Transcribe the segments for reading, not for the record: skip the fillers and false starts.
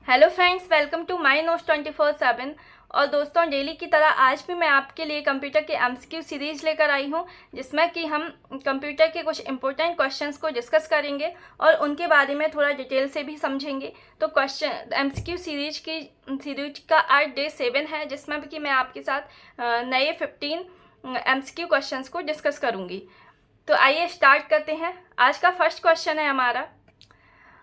Hello friends, welcome to my notes 24/7। और दोस्तों, daily की तरह आज भी मैं आपके लिए कंप्यूटर के एमसीक्यू सीरीज लेकर आई हूं, जिसमें कि हम कंप्यूटर के कुछ इंपॉर्टेंट क्वेश्चंस को डिस्कस करेंगे और उनके बारे में थोड़ा डिटेल से भी समझेंगे। तो क्वेश्चन एमसीक्यू सीरीज का आज डे 7 है, जिसमें कि मैं आपके साथ नए 15 एमसीक्यू क्वेश्चंस को डिस्कस करूँगी। तो आइए स्टार्ट करते हैं। आज का फर्स्ट क्वेश्चन है हमारा,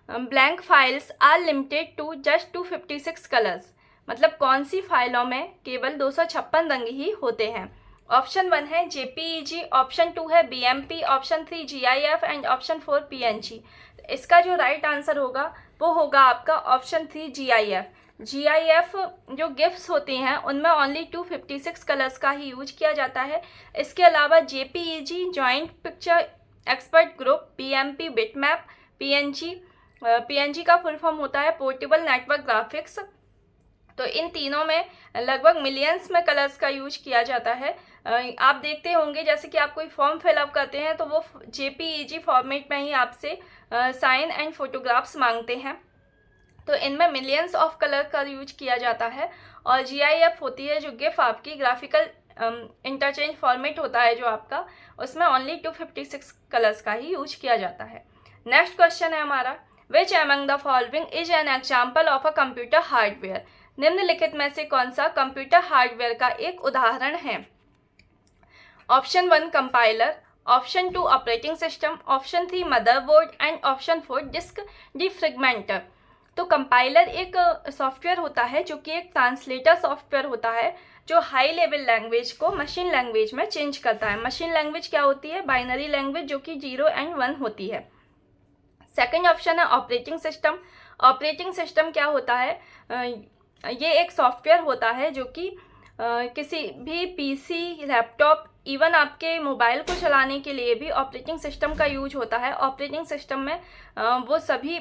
blank files are limited to just 256 colours. मतलब कौन सी फाइलों में केवल 256 रंग ही होते हैं। ऑप्शन 1 है जेपीईजी, ऑप्शन 2 है BMP, option 3 GIF and option 4 PNG. इसका जो राइट आंसर होगा वो होगा आपका ऑप्शन 3 जीआईएफ। जीआईएफ जो गिफ्ट्स होती हैं उनमें ओनली 256 कलर्स का ही यूज किया जाता है। इसके अलावा JPEG joint picture expert group, BMP bitmap, PNG का फुल फॉर्म होता है पोर्टेबल नेटवर्क ग्राफिक्स। तो इन तीनों में लगभग मिलियंस में कलर्स का यूज किया जाता है। आप देखते होंगे जैसे कि आप कोई फॉर्म फिलअप करते हैं तो वो जेपीईजी फॉर्मेट में ही आपसे साइन एंड फोटोग्राफ्स मांगते हैं। तो इनमें मिलियंस ऑफ कलर का यूज किया जाता है। और जीआईएफ होती है जो गिफ आपकी ग्राफिकल इंटरचेंज फॉर्मेट होता है जो आपका, उसमें ओनली 256 कलर्स का ही यूज किया जाता है। नेक्स्ट क्वेश्चन है हमारा, which among the following is an example of a computer hardware. निम्नलिखित में से कौन सा कंप्यूटर हार्डवेयर का एक उदाहरण है। Option 1 compiler, option 2 operating system, option 3 motherboard and option 4 disc defragmenter. तो कंपाइलर एक सॉफ्टवेयर होता है जो कि एक ट्रांसलेटर सॉफ्टवेयर होता है जो हाई लेवल लैंग्वेज को मशीन लैंग्वेज में चेंज करता है। मशीन लैंग्वेज क्या होती है? बाइनरी लैंग्वेज जो कि 0 एंड 1 होती है। सेकेंड ऑप्शन है ऑपरेटिंग सिस्टम। ऑपरेटिंग सिस्टम क्या होता है? ये एक सॉफ्टवेयर होता है जो कि किसी भी पीसी, लैपटॉप, इवन आपके मोबाइल को चलाने के लिए भी ऑपरेटिंग सिस्टम का यूज होता है। ऑपरेटिंग सिस्टम में वो सभी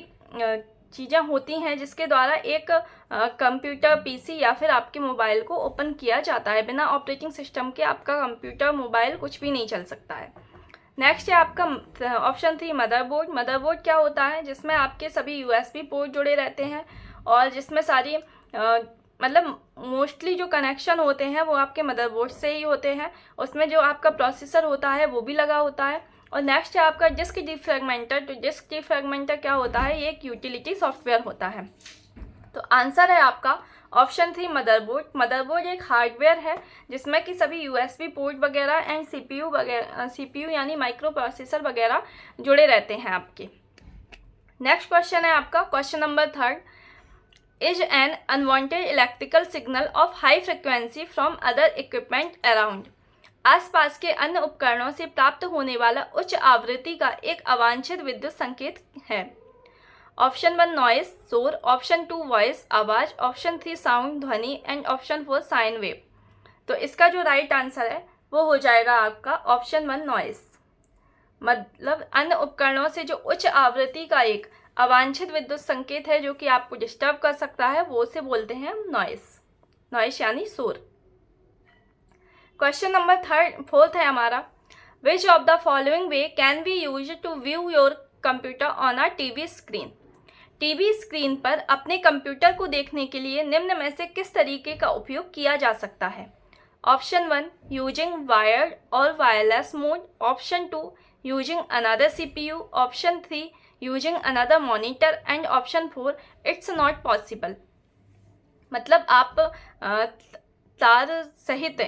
चीज़ें होती हैं जिसके द्वारा एक कंप्यूटर, पीसी या फिर आपके मोबाइल को ओपन किया जाता है। बिना ऑपरेटिंग सिस्टम के आपका कंप्यूटर, मोबाइल कुछ भी नहीं चल सकता है। नेक्स्ट है आपका ऑप्शन 3 मदरबोर्ड। मदरबोर्ड क्या होता है? जिसमें आपके सभी यूएसबी पोर्ट जुड़े रहते हैं और जिसमें सारी मतलब मोस्टली जो कनेक्शन होते हैं वो आपके मदरबोर्ड से ही होते हैं। उसमें जो आपका प्रोसेसर होता है वो भी लगा होता है। और नेक्स्ट है आपका डिस्क डिफ्रेगमेंटर। तो डिस्क डिफ्रेगमेंटर क्या होता है? ये एक यूटिलिटी सॉफ्टवेयर होता है। तो आंसर है आपका ऑप्शन 3 मदरबोर्ड। मदरबोर्ड एक हार्डवेयर है जिसमें कि सभी यूएसबी पोर्ट वगैरह एंड सीपीयू यानी माइक्रो प्रोसेसर वगैरह जुड़े रहते हैं आपके। नेक्स्ट क्वेश्चन है आपका question number 3, is an unwanted electrical signal of high frequency from other equipment around. आसपास के अन्य उपकरणों से प्राप्त होने वाला उच्च आवृत्ति का एक अवांछित विद्युत संकेत है। ऑप्शन 1 नॉइस, शोर, ऑप्शन 2 वॉइस, आवाज, ऑप्शन 3 साउंड, ध्वनि एंड ऑप्शन 4 साइन वेव। तो इसका जो राइट आंसर है वो हो जाएगा आपका ऑप्शन 1 नॉइस। मतलब अन्य उपकरणों से जो उच्च आवृत्ति का एक अवांछित विद्युत संकेत है जो कि आपको डिस्टर्ब कर सकता है, वो उसे बोलते हैं नॉइस। नॉइस यानी शोर। क्वेश्चन नंबर 4 है हमारा, which of the following way can be use to view your computer on a TV screen. TV screen पर अपने कंप्यूटर को देखने के लिए निम्न में से किस तरीके का उपयोग किया जा सकता है। ऑप्शन 1 यूजिंग वायर्ड और wireless mode, option 2 using another CPU, option 3 using another monitor and option 4 it's not possible. मतलब आप तार सहित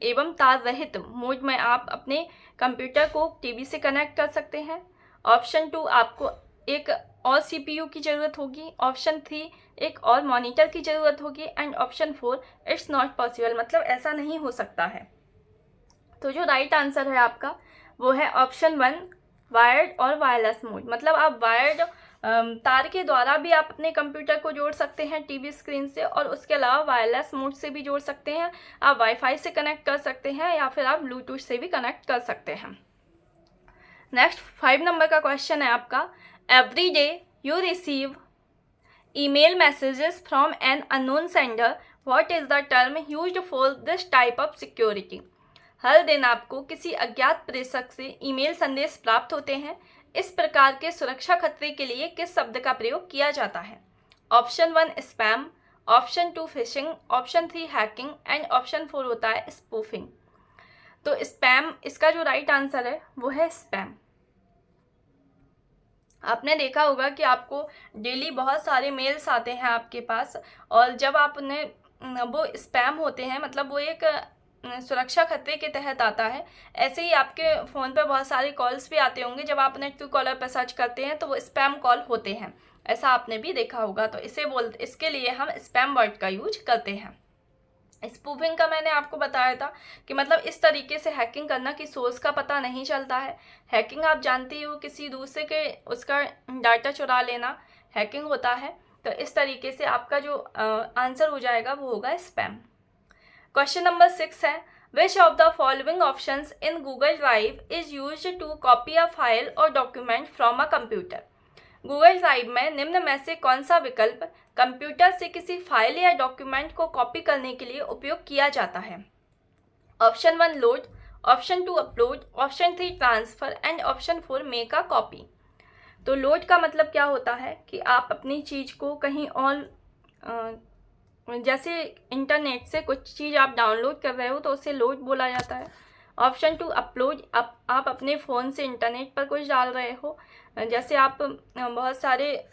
एवं तार रहित मोड में आप अपने कंप्यूटर को टीवी से कनेक्ट कर सकते हैं। ऑप्शन 2 आपको एक और सीपीयू की ज़रूरत होगी, ऑप्शन 3 एक और मॉनिटर की ज़रूरत होगी and option 4 it's not possible. मतलब ऐसा नहीं हो सकता है। तो जो राइट आंसर है आपका वो है ऑप्शन 1 वायर्ड और वायरलेस मोड। मतलब आप वायर्ड तार के द्वारा भी आप अपने कंप्यूटर को जोड़ सकते हैं टीवी स्क्रीन से, और उसके अलावा वायरलेस मोड से भी जोड़ सकते हैं। आप वाईफाई से कनेक्ट कर सकते हैं या फिर आप ब्लूटूथ से भी कनेक्ट कर सकते हैं। नेक्स्ट 5 नंबर का क्वेश्चन है आपका, every day you receive email messages from an unknown sender, what is the term used for this type of security. हर दिन आपको किसी अज्ञात प्रेषक से ईमेल संदेश प्राप्त होते हैं। इस प्रकार के सुरक्षा खतरे के लिए किस शब्द का प्रयोग किया जाता है। Option 1 spam, option 2 fishing, option 3 hacking and option 4 होता है स्पूफिंग। तो स्पैम, इसका जो राइट आंसर है वो है स्पैम। आपने देखा होगा कि आपको डेली बहुत सारे मेल्स आते हैं आपके पास, और जब आप उन्हें वो स्पैम होते हैं, मतलब वो एक सुरक्षा खतरे के तहत आता है। ऐसे ही आपके फ़ोन पर बहुत सारे कॉल्स भी आते होंगे, जब आप उन्हें ट्रू कॉलर पर सर्च करते हैं तो वो स्पैम कॉल होते हैं, ऐसा आपने भी देखा होगा। तो इसके लिए हम स्पैम वर्ड का यूज करते हैं। स्पूफिंग का मैंने आपको बताया था कि मतलब इस तरीके से हैकिंग करना कि सोर्स का पता नहीं चलता है। हैकिंग आप जानती हो, किसी दूसरे के उसका डाटा चुरा लेना हैकिंग होता है। तो इस तरीके से आपका जो आंसर हो जाएगा वो होगा स्पैम। क्वेश्चन नंबर 6 है, which of the following options in Google Drive is used to copy a file or document from a computer. Google Drive में निम्न में से कौन सा विकल्प कंप्यूटर से किसी फाइल या डॉक्यूमेंट को कॉपी करने के लिए उपयोग किया जाता है? Option 1 load, option 2 upload, option 3 transfer and option 4 make a copy. तो लोड का मतलब क्या होता है कि आप अपनी चीज़ को कहीं और, जैसे इंटरनेट से कुछ चीज़ आप डाउनलोड कर रहे हो तो उसे लोड बोला जाता है। ऑप्शन 2 अपलोड, आप अपने फ़ोन से इंटरनेट पर कुछ डाल रहे हो, जैसे आप बहुत सारे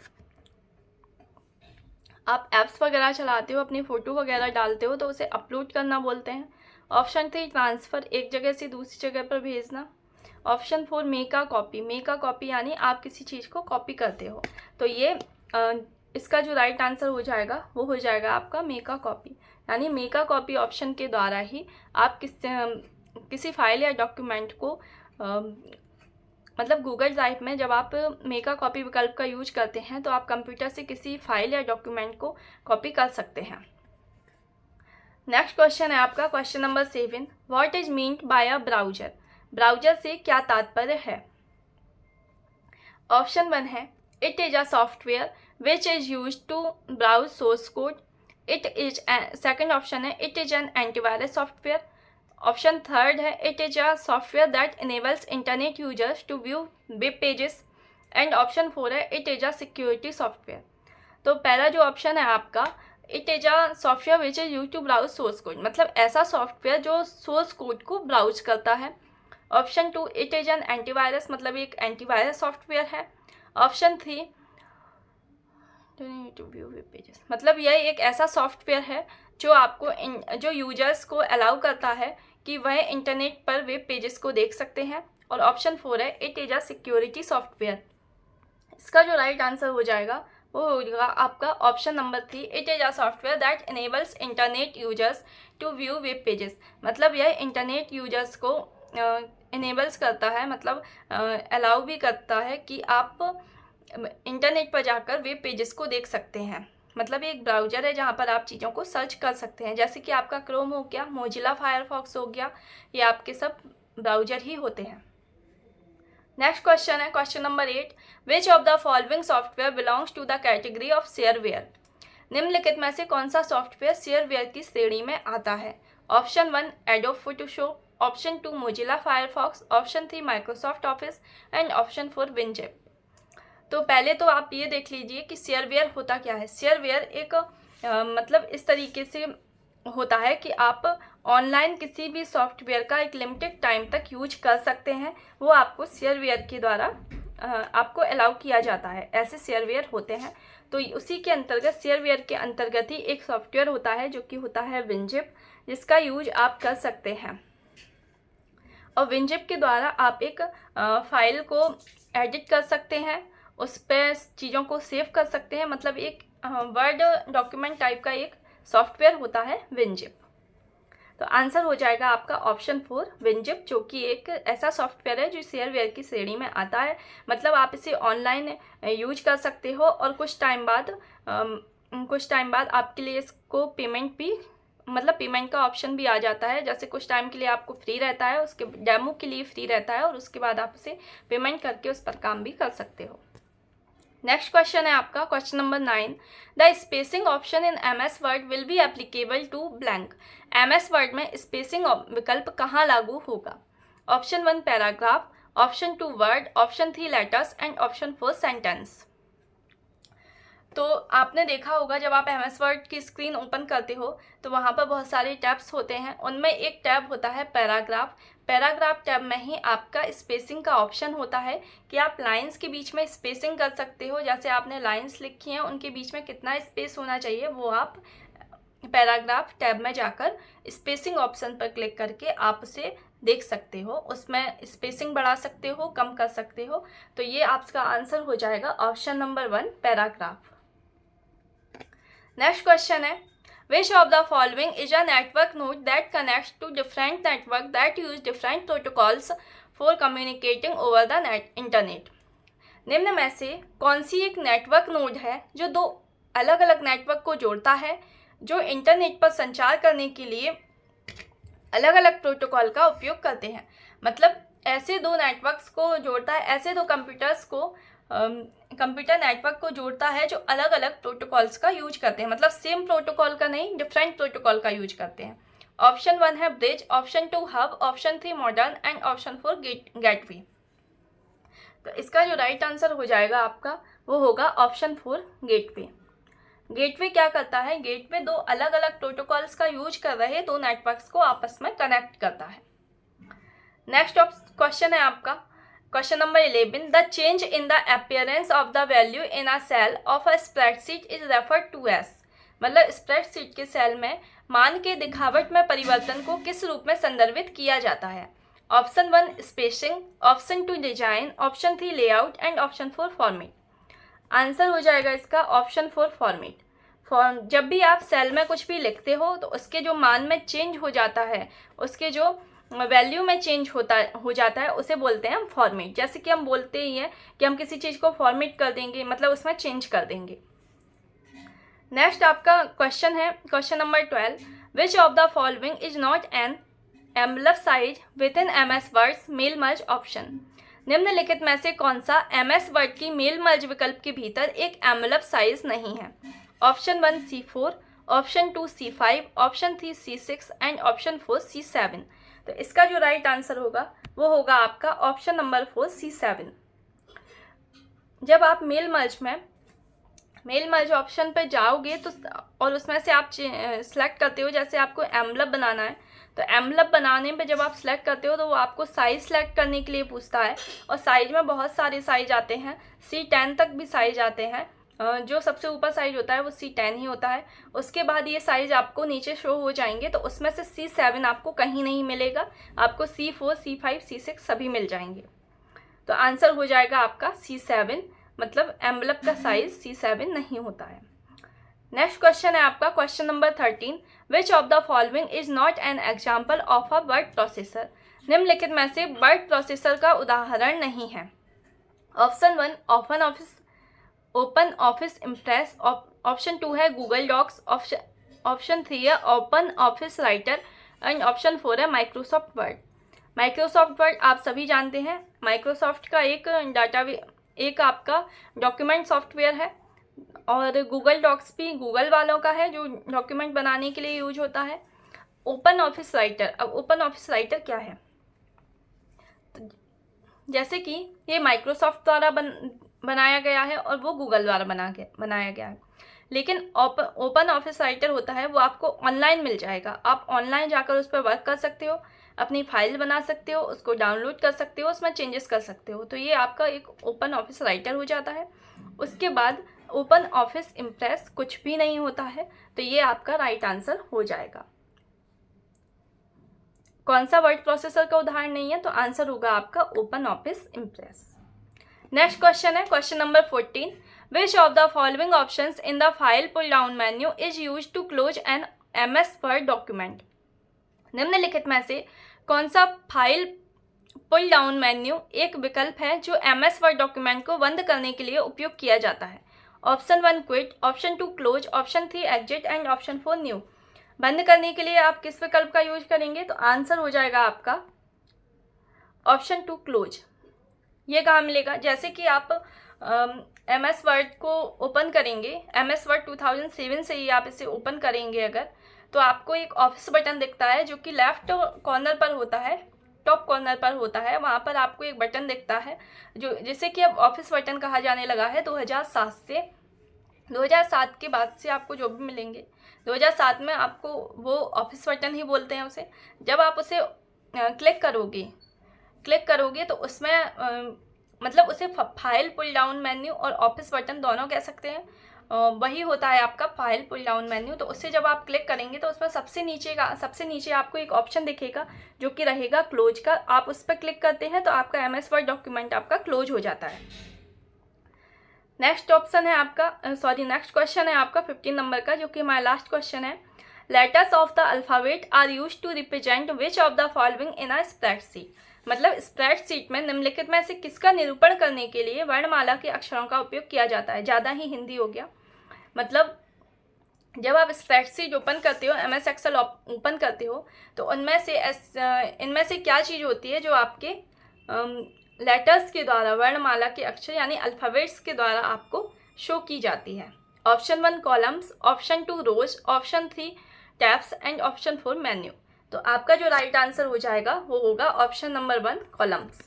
आप ऐप्स वगैरह चलाते हो, अपनी फ़ोटो वगैरह डालते हो तो उसे अपलोड करना बोलते हैं। ऑप्शन 3 ट्रांसफ़र, एक जगह से दूसरी जगह पर भेजना। Option 4 make a copy, make a copy यानी आप किसी चीज़ को कॉपी करते हो। तो ये इसका जो राइट आंसर हो जाएगा वो हो जाएगा आपका मेक अ कॉपी, यानी मेक अ कॉपी ऑप्शन के द्वारा ही आप किसी फाइल या डॉक्यूमेंट को मतलब गूगल ड्राइव में जब आप मेक अ कॉपी विकल्प का यूज करते हैं तो आप कंप्यूटर से किसी फाइल या डॉक्यूमेंट को कॉपी कर सकते हैं। नेक्स्ट क्वेश्चन है आपका question number 7, what is meant by a browser. Browser से क्या तात्पर्य है? ऑप्शन 1 है, it is a software which is use to browse source code. Second option है, it is an antivirus software. Option 3 है, it is a software that enables internet users to view web pages. And option 4 है, it is a security software. तो पहला जो option है आपका, it is a software which is use to browse source code, मतलब ऐसा software जो source code को ब्राउज करता है। Option 2, it is an antivirus, मतलब एक एंटीवायरस सॉफ्टवेयर है। Option 3, to view web pages, मतलब यह एक ऐसा सॉफ्टवेयर है जो आपको जो यूजर्स को अलाउ करता है कि वह इंटरनेट पर वेब पेजेस को देख सकते हैं। और ऑप्शन 4 है, it is a security software. इसका जो राइट आंसर हो जाएगा वो होगा आपका option number 3, it is a software that enables internet users to view web pages. मतलब यह इंटरनेट यूजर्स को इनेबल्स करता है, मतलब अलाउ भी करता है कि आप इंटरनेट पर जाकर वेब पेजेस को देख सकते हैं। मतलब ये एक ब्राउज़र है जहाँ पर आप चीज़ों को सर्च कर सकते हैं, जैसे कि आपका क्रोम हो गया, मोजिला फायरफॉक्स हो गया, ये आपके सब ब्राउज़र ही होते हैं। नेक्स्ट क्वेश्चन है question number 8, which of the following software belongs to the category of shareware. निम्नलिखित में से कौन सा सॉफ्टवेयर शेयरवेयर की श्रेणी में आता है? Option 1 adobe Photoshop, option 2 Mozilla Firefox, option 3 Microsoft office and option 4 WinZip. तो पहले तो आप ये देख लीजिए कि शेयरवेयर होता क्या है। शेयरवेयर एक मतलब इस तरीके से होता है कि आप ऑनलाइन किसी भी सॉफ्टवेयर का एक लिमिटेड टाइम तक यूज कर सकते हैं, वो आपको शेयरवेयर के द्वारा आपको अलाउ किया जाता है, ऐसे शेयरवेयर होते हैं। तो उसी के अंतर्गत शेयरवेयर के अंतर्गत ही एक सॉफ्टवेयर होता है जो कि होता है विनजिप, जिसका यूज आप कर सकते हैं। और विनजिप के द्वारा आप एक फाइल को एडिट कर सकते हैं, उस पर चीज़ों को सेव कर सकते हैं, मतलब एक वर्ड डॉक्यूमेंट टाइप का एक सॉफ्टवेयर होता है विनजिप। तो आंसर हो जाएगा आपका ऑप्शन 4 विनजिप, जो कि एक ऐसा सॉफ्टवेयर है जो शेयरवेयर की श्रेणी में आता है। मतलब आप इसे ऑनलाइन यूज कर सकते हो और कुछ टाइम बाद आपके लिए इसको पेमेंट भी, मतलब पेमेंट का ऑप्शन भी आ जाता है। जैसे कुछ टाइम के लिए आपको फ्री रहता है, उसके डेमो के लिए फ्री रहता है और उसके बाद आप उसे पेमेंट करके उस पर काम भी कर सकते हो। नेक्स्ट क्वेश्चन है आपका question number 9, the spacing option in MS word will be applicable to blank. MS word में स्पेसिंग विकल्प कहाँ लागू होगा? Option 1 paragraph, option 2 word, option 3 letters and option 4 sentence. तो आपने देखा होगा जब आप MS वर्ड की स्क्रीन ओपन करते हो तो वहाँ पर बहुत सारे टैब्स होते हैं। उनमें एक टैब होता है पैराग्राफ। पैराग्राफ टैब में ही आपका स्पेसिंग का ऑप्शन होता है कि आप लाइंस के बीच में स्पेसिंग कर सकते हो। जैसे आपने लाइंस लिखी हैं उनके बीच में कितना स्पेस होना चाहिए वो आप पैराग्राफ टैब में जाकर स्पेसिंग ऑप्शन पर क्लिक करके आप उसे देख सकते हो। उसमें स्पेसिंग बढ़ा सकते हो, कम कर सकते हो। तो ये आपका आंसर हो जाएगा option number 1 paragraph. Next question है, which of the following is a network node that connects to different network that use different protocols for communicating over the internet. निम्न में से कौन सी एक नेटवर्क नोड है जो दो अलग अलग नेटवर्क को जोड़ता है, जो इंटरनेट पर संचार करने के लिए अलग अलग प्रोटोकॉल का उपयोग करते हैं। मतलब ऐसे दो नेटवर्क्स को जोड़ता है, ऐसे दो कंप्यूटर्स को कंप्यूटर नेटवर्क को जोड़ता है जो अलग अलग प्रोटोकॉल्स का यूज करते हैं। मतलब सेम प्रोटोकॉल का नहीं, डिफरेंट प्रोटोकॉल का यूज करते हैं। ऑप्शन 1 है bridge, option 2 hub, option 3 modern and option 4 gateway. तो इसका जो राइट आंसर हो जाएगा आपका वो होगा ऑप्शन 4 गेटवे। गेटवे क्या करता है? गेटवे दो अलग अलग प्रोटोकॉल्स का यूज कर रहे दो नेटवर्क्स को आपस में कनेक्ट करता है। नेक्स्ट क्वेश्चन है आपका question number 11, the change in the appearance of the value in a cell of a spreadsheet is referred to as. मतलब स्प्रेडशीट के सेल में मान के दिखावट में परिवर्तन को किस रूप में संदर्भित किया जाता है? Option 1 spacing, option 2 design, option 3 layout and option 4 format. Answer हो जाएगा इसका ऑप्शन 4 फॉर्मेट। जब भी आप सेल में कुछ भी लिखते हो तो उसके जो मान में चेंज हो जाता है, उसके जो वैल्यू में चेंज हो जाता है उसे बोलते हैं हम फॉर्मेट। जैसे कि हम बोलते ही हैं कि हम किसी चीज़ को फॉर्मेट कर देंगे, मतलब उसमें चेंज कर देंगे। नेक्स्ट आपका क्वेश्चन है question number 12, which of the following is not an envelope size within MS words mail merge option. निम्नलिखित में से कौन सा MS वर्ड की मेल मर्ज विकल्प के भीतर एक एनवेलप साइज नहीं है? Option 1 C4, option 2 C5, option 3 C6 and option 4 C7। तो इसका जो राइट आंसर होगा वो होगा आपका ऑप्शन नंबर 4 C7। जब आप मेल मर्ज ऑप्शन पर जाओगे तो और उसमें से आप सिलेक्ट करते हो, जैसे आपको एनवेलप बनाना है तो एनवेलप बनाने पे जब आप सिलेक्ट करते हो तो वो आपको साइज़ सेलेक्ट करने के लिए पूछता है। और साइज़ में बहुत सारे साइज आते हैं, C10 तक भी साइज आते हैं। जो सबसे ऊपर साइज होता है वो C10 ही होता है। उसके बाद ये साइज आपको नीचे शो हो जाएंगे, तो उसमें से C7 आपको कहीं नहीं मिलेगा, आपको C4, C5, C6 सभी मिल जाएंगे। तो आंसर हो जाएगा आपका C7, मतलब एनवेलप का साइज C7 नहीं होता है। नेक्स्ट क्वेश्चन है आपका question number 13, which of the following is not an example of a word processor. निम्नलिखित में से वर्ड प्रोसेसर का उदाहरण नहीं है। Option 1 open office impress, option 2 है गूगल डॉक्स, ऑप्शन 3 है open office writer and option 4 है माइक्रोसॉफ्ट वर्ड। माइक्रोसॉफ्ट वर्ड आप सभी जानते हैं, माइक्रोसॉफ्ट का एक आपका डॉक्यूमेंट सॉफ्टवेयर है। और गूगल डॉक्स भी गूगल वालों का है जो डॉक्यूमेंट बनाने के लिए यूज होता है। ओपन ऑफिस राइटर, अब ओपन ऑफिस राइटर क्या है? तो जैसे कि ये माइक्रोसॉफ्ट द्वारा बनाया गया है और वो गूगल द्वारा बनाया गया है, लेकिन ओपन ऑफिस राइटर होता है वो आपको ऑनलाइन मिल जाएगा। आप ऑनलाइन जाकर उस पर वर्क कर सकते हो, अपनी फाइल बना सकते हो, उसको डाउनलोड कर सकते हो, उसमें चेंजेस कर सकते हो। तो ये आपका एक ओपन ऑफिस राइटर हो जाता है। उसके बाद ओपन ऑफिस इम्प्रेस कुछ भी नहीं होता है, तो ये आपका राइट आंसर हो जाएगा। कौन सा वर्ड प्रोसेसर का उदाहरण नहीं है? तो आंसर होगा आपका OpenOffice Impress. Next question है question number 14, which of the following options in the file pull down menu is use to close an MS Word document. निम्नलिखित में से कौन सा फाइल पुल डाउन मेन्यू एक विकल्प है जो MS वर्ड डॉक्यूमेंट को बंद करने के लिए उपयोग किया जाता है? Option 1 quit, option 2 close, option 3 exit and option 4 new. बंद करने के लिए आप किस विकल्प का यूज करेंगे? तो आंसर हो जाएगा आपका ऑप्शन 2 क्लोज। ये कहाँ मिलेगा? जैसे कि आप MS वर्ड को ओपन करेंगे, MS वर्ड 2007 से ही आप इसे ओपन करेंगे अगर, तो आपको एक ऑफिस बटन दिखता है जो कि लेफ्ट कॉर्नर पर होता है, टॉप कॉर्नर पर होता है। वहाँ पर आपको एक बटन दिखता है जो जिसे कि अब ऑफिस बटन कहा जाने लगा है 2007 से। 2007 के बाद से आपको जो भी मिलेंगे, 2007 में आपको वो ऑफिस बटन ही बोलते हैं उसे, जब आप उसे क्लिक करोगे तो उसमें मतलब उसे फाइल पुल डाउन मेन्यू और ऑफिस बटन दोनों कह सकते हैं, वही होता है आपका फाइल पुल डाउन मेन्यू। तो उससे जब आप क्लिक करेंगे तो उसमें सबसे नीचे आपको एक ऑप्शन दिखेगा जो कि रहेगा क्लोज का। आप उस पर क्लिक करते हैं तो आपका MS वर्ड डॉक्यूमेंट आपका क्लोज हो जाता है। नेक्स्ट क्वेश्चन है आपका 15 नंबर का, जो कि हमारा लास्ट क्वेश्चन है। Letters of the alphabet are use to represent which of the following in a spreadsheet. मतलब स्प्रेडशीट में निम्नलिखित में से किसका निरूपण करने के लिए वर्णमाला के अक्षरों का उपयोग किया जाता है। ज़्यादा ही हिंदी हो गया। मतलब जब आप स्प्रेडशीट ओपन करते हो, MS एक्सेल ओपन करते हो, तो इनमें से क्या चीज़ होती है जो आपके लेटर्स के द्वारा, वर्णमाला के अक्षर यानी अल्फ़ाबेट्स के द्वारा आपको शो की जाती है। Option 1 columns, option 2 rows, option 3 tabs and option 4 menu. तो आपका जो राइट आंसर हो जाएगा वो होगा ऑप्शन नंबर 1 कॉलम्स।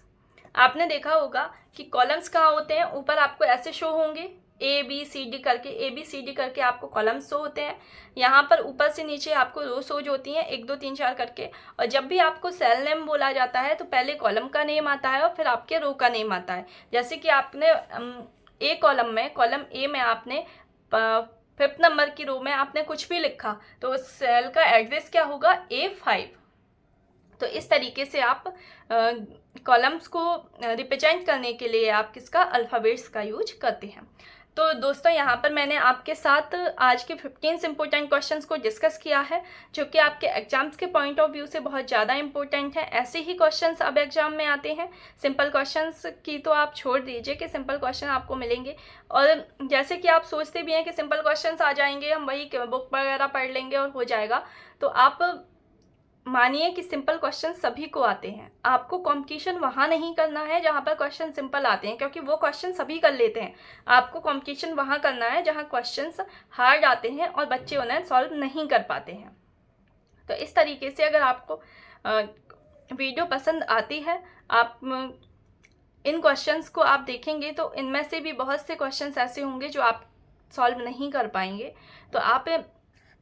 आपने देखा होगा कि कॉलम्स कहाँ होते हैं, ऊपर आपको ऐसे शो होंगे ABCD करके आपको कॉलम्स शो होते हैं। यहाँ पर ऊपर से नीचे आपको रो शोज होती हैं 1 2 3 4 करके। और जब भी आपको सेल नेम बोला जाता है तो पहले कॉलम का नेम आता है और फिर आपके रो का नेम आता है। जैसे कि आपने कॉलम ए में आपने 5th नंबर की रो में आपने कुछ भी लिखा तो उस सेल का एड्रेस क्या होगा, A5। तो इस तरीके से आप कॉलम्स को रिप्रेजेंट करने के लिए आप किसका, अल्फ़ाबेट्स का यूज करते हैं। तो दोस्तों यहाँ पर मैंने आपके साथ आज के 15 इंपॉर्टेंट क्वेश्चंस को डिस्कस किया है, जो कि आपके एग्जाम्स के पॉइंट ऑफ व्यू से बहुत ज़्यादा इंपॉर्टेंट है। ऐसे ही क्वेश्चंस अब एग्जाम में आते हैं। सिंपल क्वेश्चंस की तो आप छोड़ दीजिए कि सिंपल क्वेश्चन आपको मिलेंगे, और जैसे कि आप सोचते भी हैं कि सिंपल क्वेश्चंस आ जाएंगे, हम वही बुक वगैरह पढ़ लेंगे और हो जाएगा, तो आप मानिए कि सिंपल क्वेश्चन सभी को आते हैं। आपको कंपटीशन वहाँ नहीं करना है जहाँ पर क्वेश्चन सिंपल आते हैं, क्योंकि वो क्वेश्चन सभी कर लेते हैं। आपको कंपटीशन वहाँ करना है जहाँ क्वेश्चंस हार्ड आते हैं और बच्चे उन्हें सॉल्व नहीं कर पाते हैं। तो इस तरीके से अगर आपको वीडियो पसंद आती है, आप इन क्वेश्चंस को आप देखेंगे तो इनमें से भी बहुत से क्वेश्चंस ऐसे होंगे जो आप सॉल्व नहीं कर पाएंगे। तो आप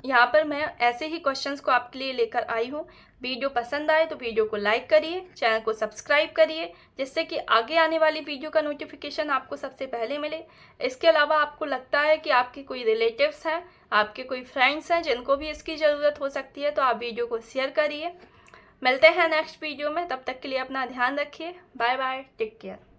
यहाँ पर मैं ऐसे ही क्वेश्चंस को आपके लिए लेकर आई हूँ। वीडियो पसंद आए तो वीडियो को लाइक करिए, चैनल को सब्सक्राइब करिए, जिससे कि आगे आने वाली वीडियो का नोटिफिकेशन आपको सबसे पहले मिले। इसके अलावा आपको लगता है कि आपके कोई रिलेटिव्स हैं, आपके कोई फ्रेंड्स हैं जिनको भी इसकी ज़रूरत हो सकती है, तो आप वीडियो को शेयर करिए। मिलते हैं नेक्स्ट वीडियो में, तब तक के लिए अपना ध्यान रखिए। Bye bye, take care.